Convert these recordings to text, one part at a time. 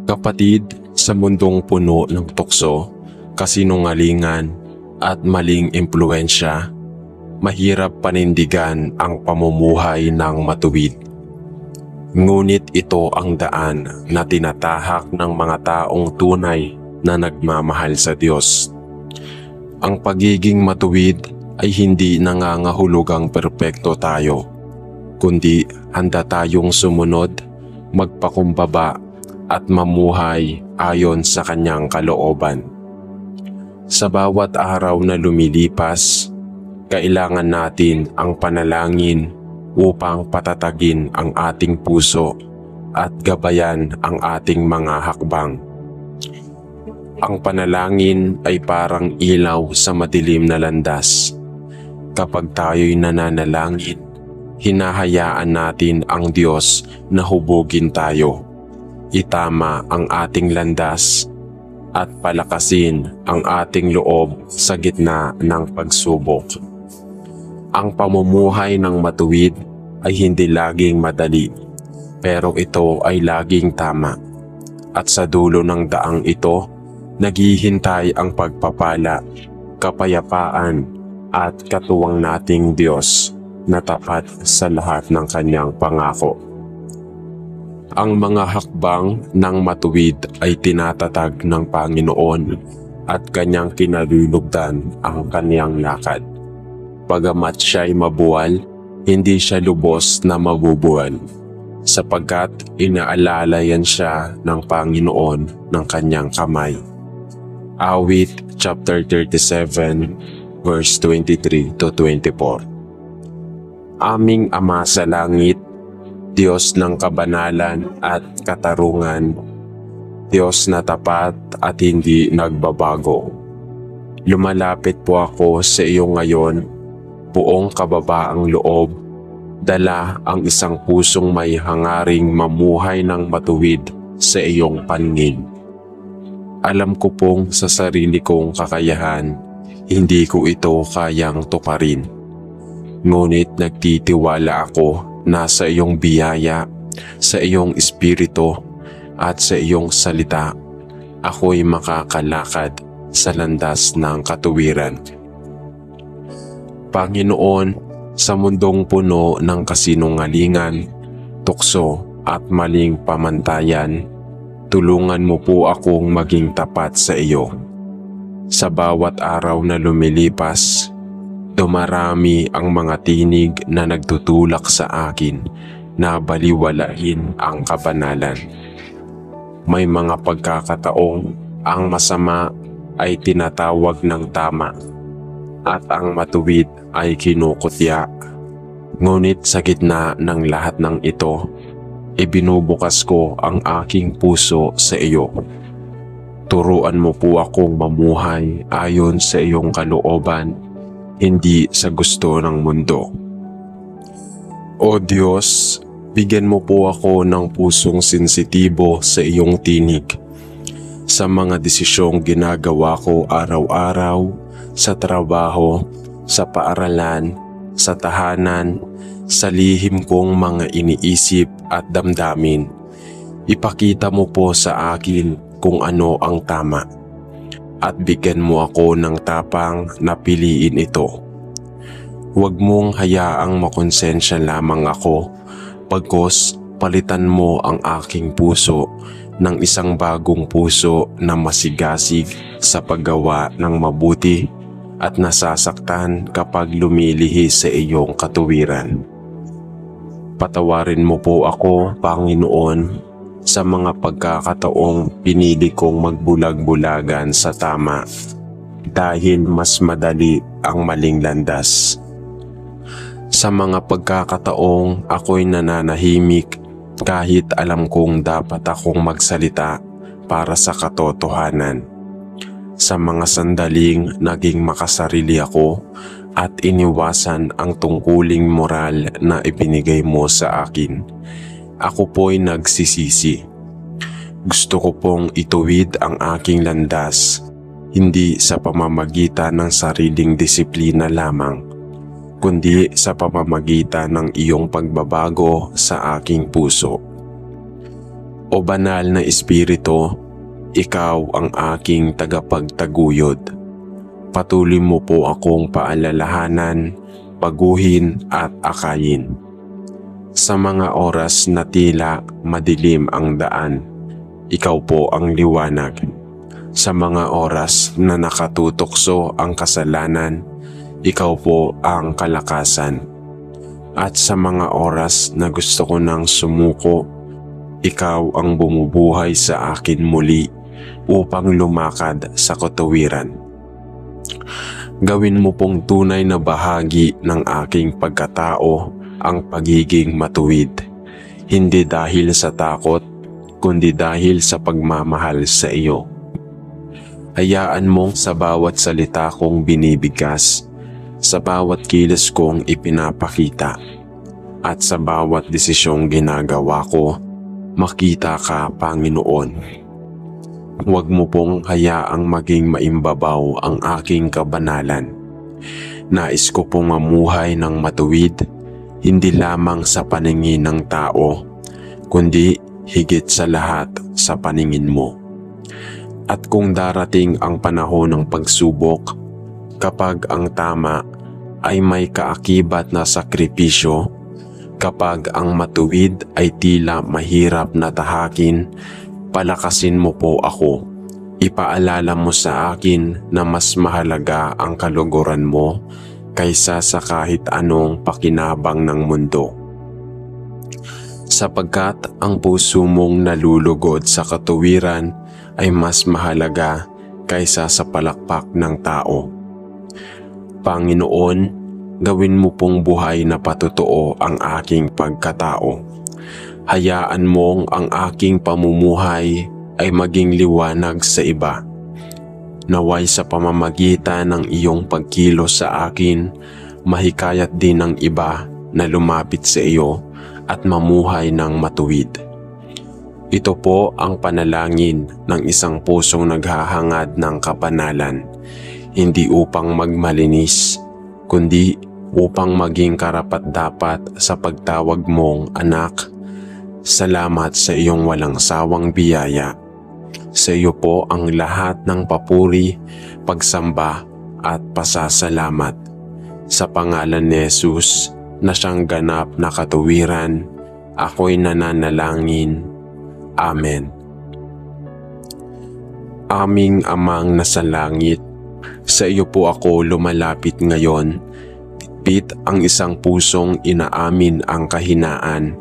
Kapatid, sa mundong puno ng tukso, kasinungalingan at maling impluensya, mahirap panindigan ang pamumuhay ng matuwid. Ngunit ito ang daan na tinatahak ng mga taong tunay na nagmamahal sa Diyos. Ang pagiging matuwid ay hindi nangangahulugang perpekto tayo, kundi handa tayong sumunod, magpakumbaba at mamuhay ayon sa kanyang kalooban. Sa bawat araw na lumilipas, kailangan natin ang panalangin upang patatagin ang ating puso at gabayan ang ating mga hakbang. Ang panalangin ay parang ilaw sa madilim na landas. Kapag tayo'y nananalangin, hinahayaan natin ang Diyos na hubugin tayo, itama ang ating landas at palakasin ang ating loob sa gitna ng pagsubok. Ang pamumuhay ng matuwid ay hindi laging madali, pero ito ay laging tama. At sa dulo ng daang ito, naghihintay ang pagpapala, kapayapaan at katuwang nating Diyos na tapat sa lahat ng kanyang pangako. Ang mga hakbang ng matuwid ay tinatatag ng Panginoon at kanyang kinalulugdan ang kanyang lakad. Bagamat siya'y mabuwal, hindi siya lubos na mabubuwal, sapagkat inaalala yan siya ng Panginoon ng kanyang kamay. Awit chapter 37 verse 23 to 24. Aming Ama sa langit, Diyos ng kabanalan at katarungan, Diyos na tapat at hindi nagbabago. Lumalapit po ako sa iyo ngayon, buong kababaang loob, dala ang isang pusong may hangaring mamuhay ng matuwid sa iyong paningin. Alam ko pong sa sarili kong kakayahan, hindi ko ito kayang tuparin. Ngunit nagtitiwala ako na sa iyong biyaya, sa iyong espiritu at sa iyong salita, ako'y makakalakad sa landas ng katuwiran. Panginoon, sa mundong puno ng kasinungalingan, tukso at maling pamantayan, tulungan mo po akong maging tapat sa iyo. Sa bawat araw na lumilipas, dumarami ang mga tinig na nagtutulak sa akin na baliwalain ang kabanalan. May mga pagkakataong ang masama ay tinatawag ng tama at ang matuwid ay kinukutya. Ngunit sa gitna ng lahat ng ito, ibinubukas ko ang aking puso sa iyo. Turuan mo po akong mamuhay ayon sa iyong kalooban, hindi sa gusto ng mundo. O Diyos, bigyan mo po ako ng pusong sensitibo sa iyong tinig. Sa mga desisyong ginagawa ko araw-araw, sa trabaho, sa paaralan, sa tahanan, sa lihim kong mga iniisip at damdamin, ipakita mo po sa akin kung ano ang tama. At bigyan mo ako ng tapang na piliin ito. Huwag mong hayaang makonsensya lamang ako, pagkos palitan mo ang aking puso ng isang bagong puso na masigasig sa paggawa ng mabuti at nasasaktan kapag lumilihis sa iyong katuwiran. Patawarin mo po ako, Panginoon, sa mga pagkakataong pinili kong magbulag-bulagan sa tama dahil mas madali ang maling landas. Sa mga pagkakataong ako'y nananahimik kahit alam kong dapat akong magsalita para sa katotohanan. Sa mga sandaling naging makasarili ako at iniwasan ang tungkuling moral na ibinigay mo sa akin, ako po'y nagsisisi. Gusto ko pong ituwid ang aking landas, hindi sa pamamagitan ng sariling disiplina lamang, kundi sa pamamagitan ng iyong pagbabago sa aking puso. O banal na Espiritu, ikaw ang aking tagapagtaguyod. Patuloy mo po akong paalalahanan, baguhin at akayin. Sa mga oras na tila madilim ang daan, ikaw po ang liwanag. Sa mga oras na nakatutokso ang kasalanan, ikaw po ang kalakasan. At sa mga oras na gusto ko nang sumuko, ikaw ang bumubuhay sa akin muli upang lumakad sa katuwiran. Gawin mo pong tunay na bahagi ng aking pagkatao ang pagiging matuwid, hindi dahil sa takot, kundi dahil sa pagmamahal sa iyo. Hayaan mong sa bawat salita kong binibigas, sa bawat kilos kong ipinapakita, at sa bawat desisyong ginagawa ko, makita ka, Panginoon. Huwag mo pong hayaang maging maimbabaw ang aking kabanalan. Nais ko pong mamuhay ng matuwid, hindi lamang sa paningin ng tao, kundi higit sa lahat sa paningin mo. At kung darating ang panahon ng pagsubok, kapag ang tama ay may kaakibat na sakripisyo, kapag ang matuwid ay tila mahirap na tahakin, palakasin mo po ako. Ipaalala mo sa akin na mas mahalaga ang kaluguran mo kaysa sa kahit anong pakinabang ng mundo. Sapagkat ang puso mong nalulugod sa katuwiran ay mas mahalaga kaysa sa palakpak ng tao. Panginoon, gawin mo pong buhay na patotoo ang aking pagkatao. Hayaan mong ang aking pamumuhay ay maging liwanag sa iba. Naway sa pamamagitan ng iyong pagkilos sa akin, mahikayat din ng iba na lumapit sa iyo at mamuhay ng matuwid. Ito po ang panalangin ng isang pusong naghahangad ng kabanalan, hindi upang magmalinis, kundi upang maging karapat-dapat sa pagtawag mong anak. Salamat sa iyong walang sawang biyaya. Sa iyo po ang lahat ng papuri, pagsamba at pasasalamat. Sa pangalan ni Jesus na siyang ganap na katuwiran, ako'y nananalangin. Amen. Aming Amang nasa langit, sa iyo po ako lumalapit ngayon. Bitbit ang isang pusong inaamin ang kahinaan,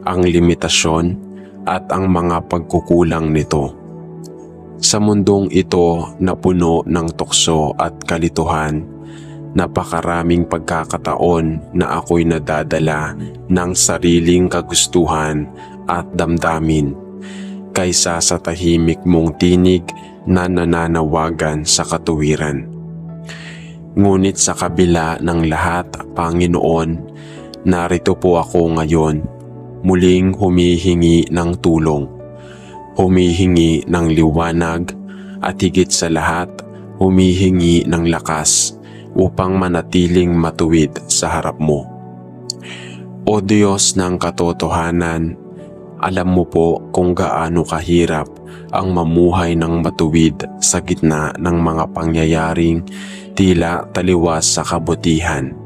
ang limitasyon at ang mga pagkukulang nito. Sa mundong ito na puno ng tukso at kalituhan, napakaraming pagkakataon na ako'y nadadala ng sariling kagustuhan at damdamin kaysa sa tahimik mong tinig na nananawagan sa katuwiran. Ngunit sa kabila ng lahat, Panginoon, narito po ako ngayon, muling humihingi ng tulong, humihingi ng liwanag at higit sa lahat, humihingi ng lakas upang manatiling matuwid sa harap mo. O Diyos ng katotohanan, alam mo po kung gaano kahirap ang mamuhay ng matuwid sa gitna ng mga pangyayaring tila taliwas sa kabutihan.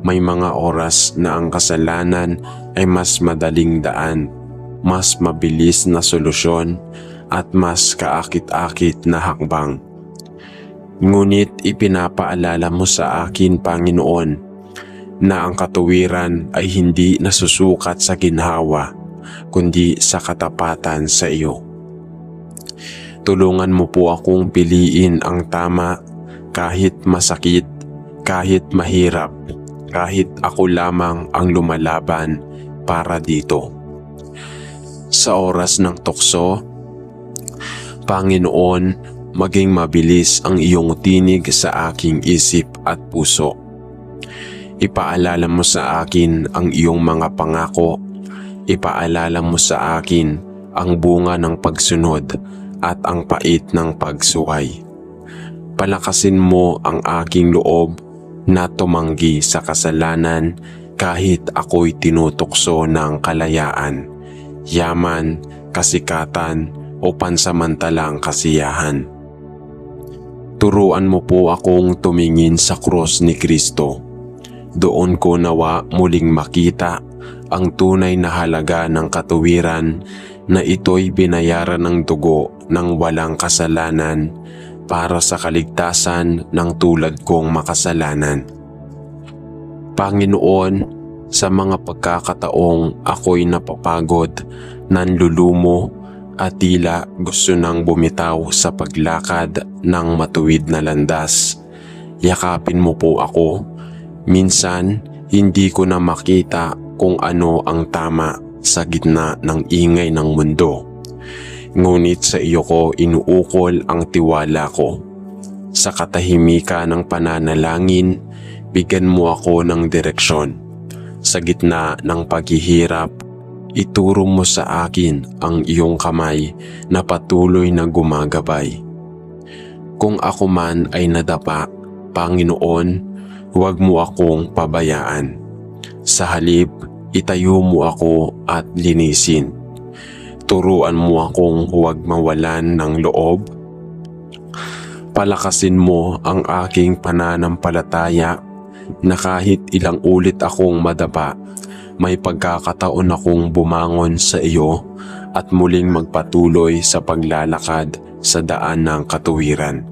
May mga oras na ang kasalanan ay mas madaling daan, mas mabilis na solusyon at mas kaakit-akit na hakbang. Ngunit ipinapaalala mo sa akin, Panginoon, na ang katuwiran ay hindi nasusukat sa ginhawa, kundi sa katapatan sa iyo. Tulungan mo po akong piliin ang tama kahit masakit, kahit mahirap, kahit ako lamang ang lumalaban para dito. Sa oras ng tukso, Panginoon, maging mabilis ang iyong tinig sa aking isip at puso. Ipaalala mo sa akin ang iyong mga pangako. Ipaalala mo sa akin ang bunga ng pagsunod at ang pait ng pagsuway. Palakasin mo ang aking loob na tumanggi sa kasalanan kahit ako'y tinutukso ng kalayaan, yaman, kasikatan o pansamantalang kasiyahan. Turuan mo po akong tumingin sa krus ni Kristo. Doon ko nawa muling makita ang tunay na halaga ng katuwiran na ito'y binayaran ng dugo ng walang kasalanan para sa kaligtasan ng tulad kong makasalanan. Panginoon, sa mga pagkakataong ako'y napapagod, nanlulumo at tila gusto nang bumitaw sa paglakad ng matuwid na landas, yakapin mo po ako. Minsan, hindi ko na makita kung ano ang tama sa gitna ng ingay ng mundo. Ngunit sa iyo ko inuukol ang tiwala ko. Sa katahimikan ng pananalangin, bigyan mo ako ng direksyon. Sa gitna ng paghihirap, ituro mo sa akin ang iyong kamay na patuloy na gumagabay. Kung ako man ay nadapa, Panginoon, huwag mo akong pabayaan. Sa halip, itayo mo ako at linisin. Turuan mo akong huwag mawalan ng loob. Palakasin mo ang aking pananampalataya na kahit ilang ulit akong madapa, may pagkakataon akong bumangon sa iyo at muling magpatuloy sa paglalakad sa daan ng katuwiran.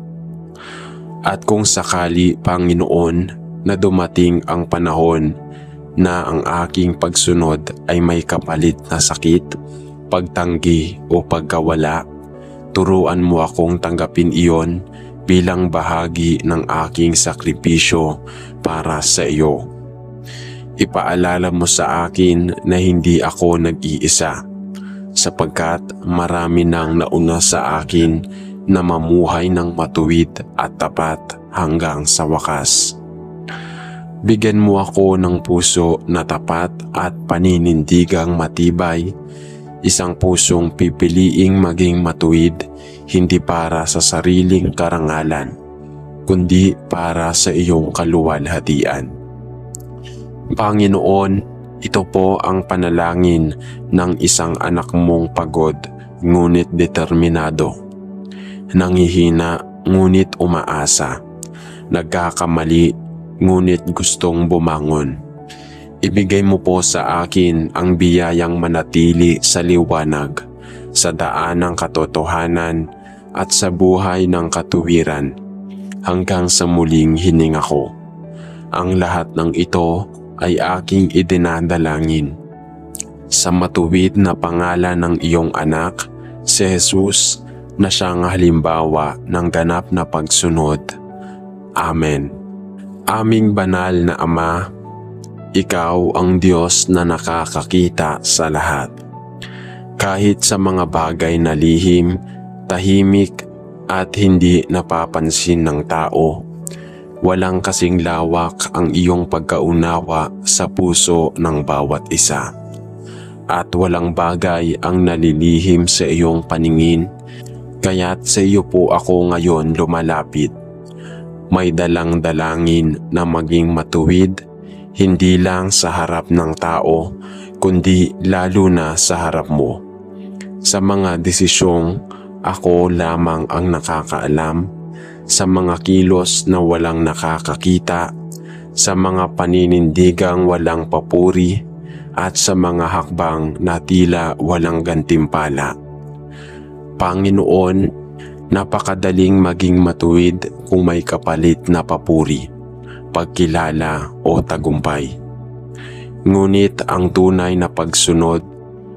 At kung sakali, Panginoon, na dumating ang panahon na ang aking pagsunod ay may kapalit na sakit, pagtanggi o pagkawala, turuan mo akong tanggapin iyon bilang bahagi ng aking sakripisyo para sa iyo. Ipaalala mo sa akin na hindi ako nag-iisa, sapagkat marami nang nauna sa akin na mamuhay ng matuwid at tapat hanggang sa wakas. Bigyan mo ako ng puso na tapat at paninindigang matibay, isang pusong pipiliing maging matuwid hindi para sa sariling karangalan, kundi para sa iyong kaluwalhatian. Panginoon, ito po ang panalangin ng isang anak mong pagod ngunit determinado, nanghihina ngunit umaasa, nagkakamali ngunit gustong bumangon. Ibigay mo po sa akin ang biyayang manatili sa liwanag, sa daan ng katotohanan at sa buhay ng katuwiran hanggang sa muling hininga ko. Ang lahat ng ito ay aking idinadalangin sa matuwid na pangalan ng iyong anak, si Jesus, na siyang halimbawa ng ganap na pagsunod. Amen. Aming banal na Ama, ikaw ang Diyos na nakakakita sa lahat. Kahit sa mga bagay na lihim, tahimik at hindi napapansin ng tao, walang kasing lawak ang iyong pagkaunawa sa puso ng bawat isa. At walang bagay ang nalilihim sa iyong paningin, kaya't sa iyo po ako ngayon lumalapit. May dalang dalangin na maging matuwid, hindi lang sa harap ng tao, kundi lalo na sa harap mo. Sa mga desisyong ako lamang ang nakakaalam, sa mga kilos na walang nakakakita, sa mga paninindigang walang papuri, at sa mga hakbang na tila walang gantimpala. Panginoon, napakadaling maging matuwid kung may kapalit na papuri, pagkilala o tagumpay. Ngunit ang tunay na pagsunod,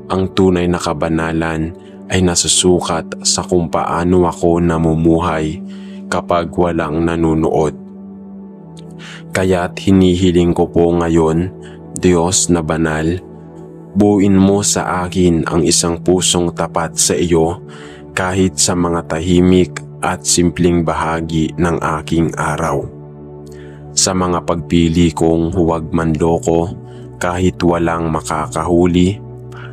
ang tunay na kabanalan ay nasusukat sa kung paano ako namumuhay kapag walang nanunood. Kaya't hinihiling ko po ngayon, Diyos na banal, buuin mo sa akin ang isang pusong tapat sa iyo kahit sa mga tahimik at simpleng bahagi ng aking araw. Sa mga pagpili kong huwag manloko kahit walang makakahuli,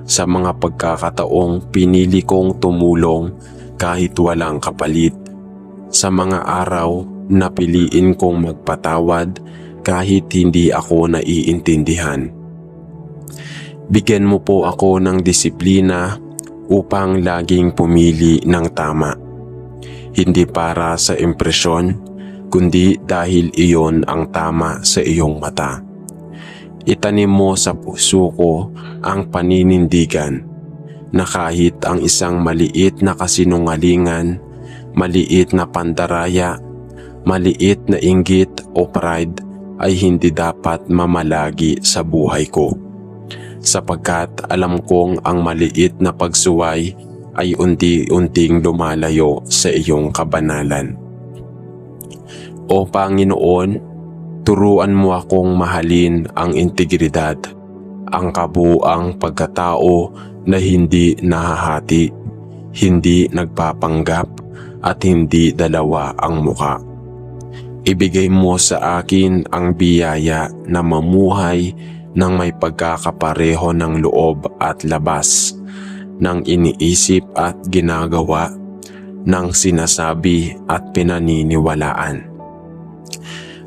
sa mga pagkakataong pinili kong tumulong kahit walang kapalit, sa mga araw na piliin kong magpatawad kahit hindi ako naiintindihan. Bigyan mo po ako ng disiplina upang laging pumili ng tama. Hindi para sa impresyon, kundi dahil iyon ang tama sa iyong mata. Itanim mo sa puso ko ang paninindigan na kahit ang isang maliit na kasinungalingan, maliit na pandaraya, maliit na inggit o pride ay hindi dapat mamalagi sa buhay ko. Sapagkat alam kong ang maliit na pagsuway ay unti-unting lumalayo sa iyong kabanalan. O Panginoon, turuan mo akong mahalin ang integridad, ang kabuuang pagkatao na hindi nahahati, hindi nagpapanggap at hindi dalawa ang muka. Ibigay mo sa akin ang biyaya na mamuhay ng may pagkakapareho ng loob at labas, ng iniisip at ginagawa, ng sinasabi at pinaniniwalaan.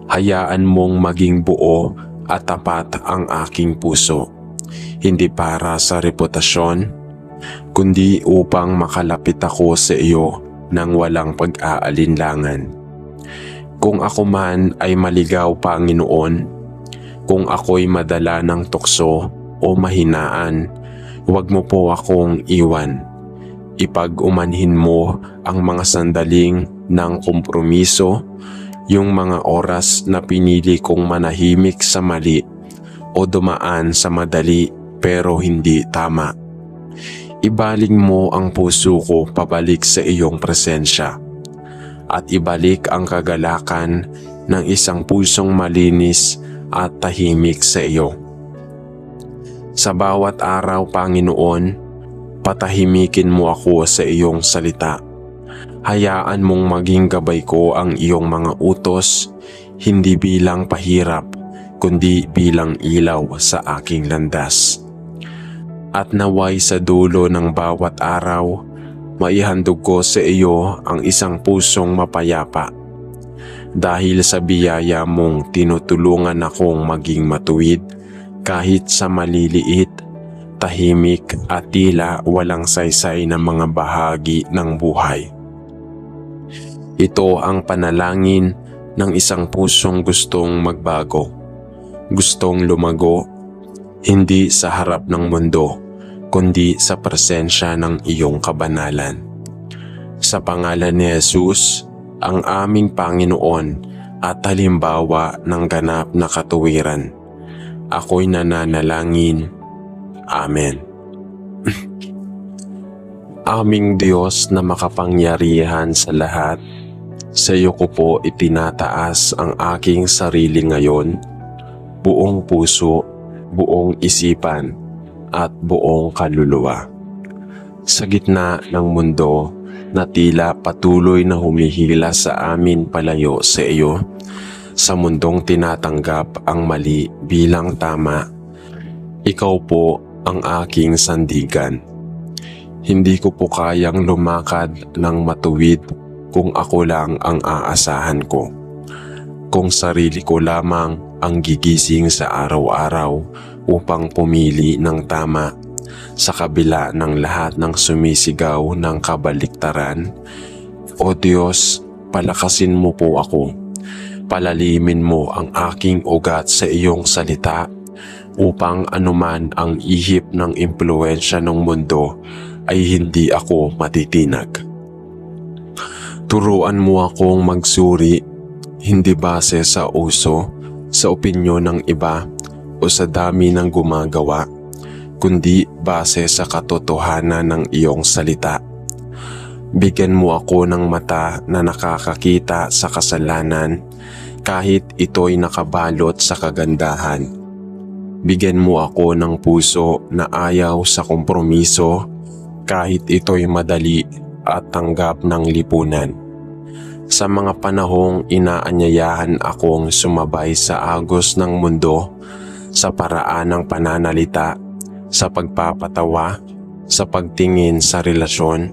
Hayaan mong maging buo at tapat ang aking puso, hindi para sa reputasyon, kundi upang makalapit ako sa iyo nang walang pag-aalinlangan. Kung ako man ay maligaw, Panginoon, kung ako'y madala ng tukso o mahinaan, huwag mo po akong iwan. Ipag-umanhin mo ang mga sandaling ng kompromiso, yung mga oras na pinili kong manahimik sa mali o dumaan sa madali pero hindi tama. Ibaling mo ang puso ko pabalik sa iyong presensya at ibalik ang kagalakan ng isang pusong malinis at tahimik sa iyo. Sa bawat araw, Panginoon, patahimikin mo ako sa iyong salita. Hayaan mong maging gabay ko ang iyong mga utos, hindi bilang pahirap, kundi bilang ilaw sa aking landas. At naway sa dulo ng bawat araw, maihandog ko sa iyo ang isang pusong mapayapa. Dahil sa biyaya mong tinutulungan akong maging matuwid kahit sa maliliit, tahimik at tila walang saysay na mga bahagi ng buhay. Ito ang panalangin ng isang pusong gustong magbago, gustong lumago, hindi sa harap ng mundo, kundi sa presensya ng iyong kabanalan. Sa pangalan ni Jesus, ang aming Panginoon at halimbawa ng ganap na katuwiran, ako'y nananalangin. Amen. Aming Diyos na makapangyarihan sa lahat, sa iyo ko po itinataas ang aking sarili ngayon, buong puso, buong isipan, at buong kaluluwa. Sa gitna ng mundo na tila patuloy na humihila sa amin palayo sa iyo, sa mundong tinatanggap ang mali bilang tama, ikaw po ang aking sandigan. Hindi ko po kayang lumakad ng matuwid kung ako lang ang aasahan ko. Kung sarili ko lamang ang gigising sa araw-araw upang pumili ng tama, sa kabila ng lahat ng sumisigaw ng kabaliktaran. O Diyos, palakasin mo po ako. Palalimin mo ang aking ugat sa iyong salita upang anuman ang ihip ng impluwensya ng mundo ay hindi ako matitinag. Turuan mo akong magsuri, hindi base sa uso, sa opinyon ng iba o sa dami ng gumagawa, kundi base sa katotohanan ng iyong salita. Bigyan mo ako ng mata na nakakakita sa kasalanan kahit ito'y nakabalot sa kagandahan. Bigyan mo ako ng puso na ayaw sa kompromiso kahit ito'y madali at tanggap ng lipunan. Sa mga panahong inaanyayahan akong sumabay sa agos ng mundo, sa paraan ng pananalita, sa pagpapatawa, sa pagtingin sa relasyon,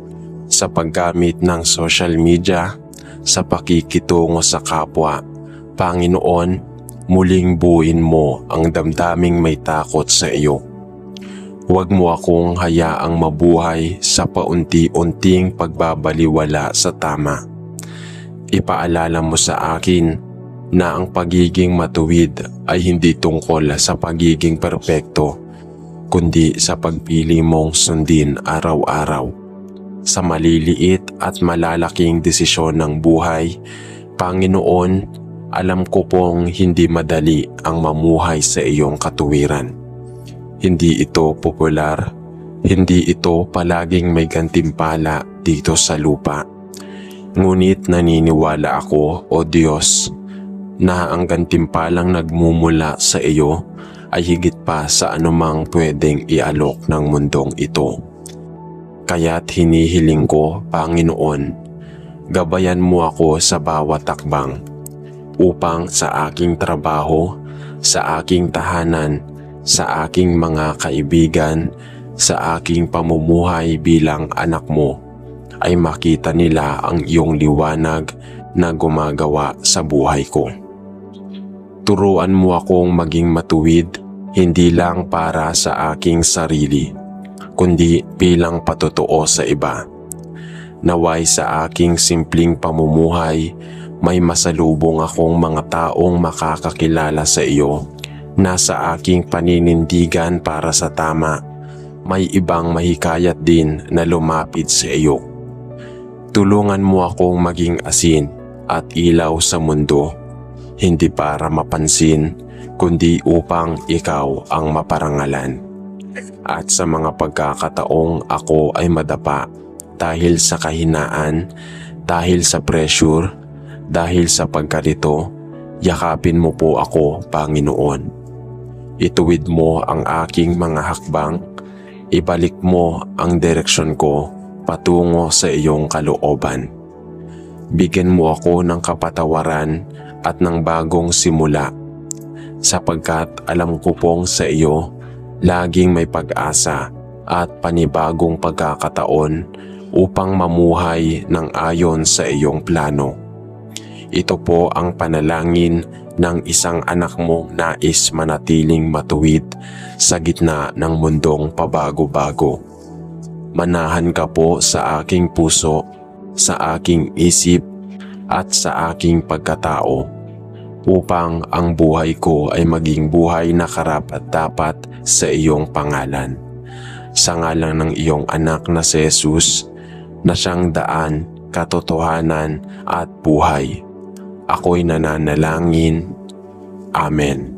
sa paggamit ng social media, sa pakikitungo sa kapwa, Panginoon, muling buuin mo ang damdaming may takot sa iyo. Huwag mo akong hayaang mabuhay sa paunti-unting pagbabaliwala sa tama. Ipaalala mo sa akin na ang pagiging matuwid ay hindi tungkol sa pagiging perpekto, kundi sa pagpili mong sundin araw-araw. Sa maliliit at malalaking desisyon ng buhay, Panginoon, alam ko pong hindi madali ang mamuhay sa iyong katuwiran. Hindi ito popular, hindi ito palaging may gantimpala dito sa lupa. Ngunit naniniwala ako, O Diyos, na ang gantimpalang nagmumula sa iyo ay higit pa sa anumang pwedeng ialok ng mundong ito. Kaya't hinihiling ko, Panginoon, gabayan mo ako sa bawat takbang upang sa aking trabaho, sa aking tahanan, sa aking mga kaibigan, sa aking pamumuhay bilang anak mo, ay makita nila ang iyong liwanag na gumagawa sa buhay ko. Turuan mo akong maging matuwid, hindi lang para sa aking sarili, kundi bilang patotoo sa iba. Naway sa aking simpleng pamumuhay, may masalubong akong mga taong makakakilala sa iyo, na sa aking paninindigan para sa tama, may ibang mahikayat din na lumapit sa iyo. Tulungan mo akong maging asin at ilaw sa mundo, hindi para mapansin, kundi upang ikaw ang maparangalan. At sa mga pagkakataong ako ay madapa dahil sa kahinaan, dahil sa pressure, dahil sa pagkalito, yakapin mo po ako, Panginoon. Ituwid mo ang aking mga hakbang, ibalik mo ang direksyon ko patungo sa iyong kalooban. Bigyan mo ako ng kapatawaran at ng bagong simula, sapagkat alam ko pong sa iyo laging may pag-asa at panibagong pagkakataon upang mamuhay ng ayon sa iyong plano. Ito po ang panalangin ng isang anak mong nais manatiling matuwid sa gitna ng mundong pabago-bago. Manahan ka po sa aking puso, sa aking isip at sa aking pagkatao, upang ang buhay ko ay maging buhay na karapat-dapat sa iyong pangalan. Sa ngalan ng iyong anak na si Jesus, na siyang daan, katotohanan at buhay, ako'y nananalangin. Amen.